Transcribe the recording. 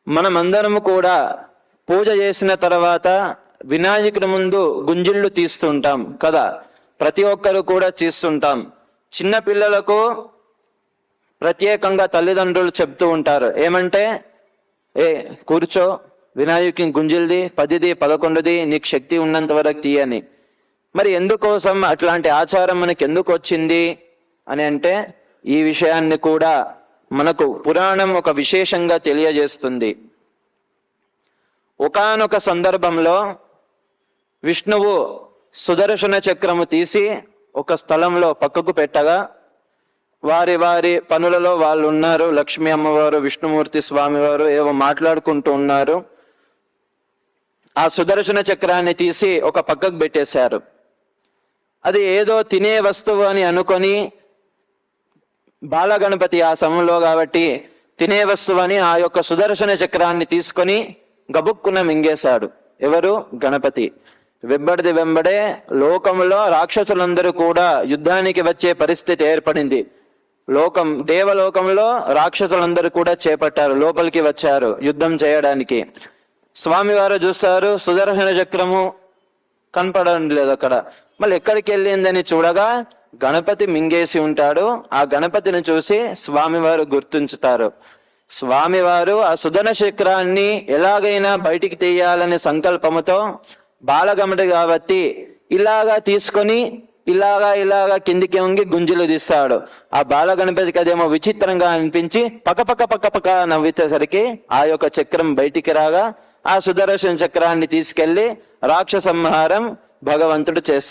మనమందరము కూడా పూజ చేసిన తర్వాత వినాయకుడి ముందు గుంజిళ్ళు తీస్తుంటాం కదా. ప్రతి ఒక్కరు కూడా తీస్తుంటాం. చిన్న పిల్లలకు ప్రత్యేకంగా తల్లిదండ్రులు చెప్తూ ఉంటారు ఏమంటే, కూర్చో, వినాయకుని గుంజిల్ది 10ది 11ది నీకు శక్తి ఉన్నంత వరకు తీయని. మరి ఎందుకోసం అట్లాంటి ఆచారం మనకి ఎందుకు వచ్చింది అని అంటే, ఈ విషయాన్ని కూడా మనకు పురాణం ఒక విశేషంగా తెలియజేస్తుంది. ఒకానొక సందర్భంలో విష్ణువు సుదర్శన చక్రము తీసి ఒక స్థలంలో పక్కకు పెట్టగా, వారి వారి పనులలో వాళ్ళు ఉన్నారు. లక్ష్మీ అమ్మవారు, విష్ణుమూర్తి స్వామివారు ఏవో మాట్లాడుకుంటూ ఉన్నారు. ఆ సుదర్శన చక్రాన్ని తీసి ఒక పక్కకు పెట్టేశారు. అది ఏదో తినే వస్తువు అని అనుకొని, బాలగణపతి ఆ సమయంలో కాబట్టి తినే వస్తువు అని ఆ యొక్క సుదర్శన చక్రాన్ని తీసుకొని గబుక్కున మింగేశాడు. ఎవరు? గణపతి. వెంబడే లోకంలో రాక్షసులందరూ కూడా యుద్ధానికి వచ్చే పరిస్థితి ఏర్పడింది. దేవలోకంలో రాక్షసులందరూ కూడా చేపట్టారు, లోపలికి వచ్చారు యుద్ధం చేయడానికి. స్వామివారు చూస్తారు, సుదర్శన చక్రము కనపడడం లేదు అక్కడ. మళ్ళీ ఎక్కడికి వెళ్ళిందని చూడగా గణపతి మింగేసి ఉంటాడు. ఆ గణపతిని చూసి స్వామివారు గుర్తుంచుతారు. స్వామివారు ఆ సుదర్శన చక్రాన్ని ఎలాగైనా బయటికి తీయాలనే సంకల్పముతో బాలగమటి కాబట్టి ఇలాగా తీసుకొని ఇలాగా కిందికి వంగి గుంజులు తీస్తాడు. ఆ బాలగణపతికి అదేమో విచిత్రంగా అనిపించి పక్క నవ్వితేసరికి ఆ యొక్క చక్రం బయటికి రాగా ఆ సుదర్శన చక్రాన్ని తీసుకెళ్లి రాక్షస సంహారం భగవంతుడు చేస్తాడు.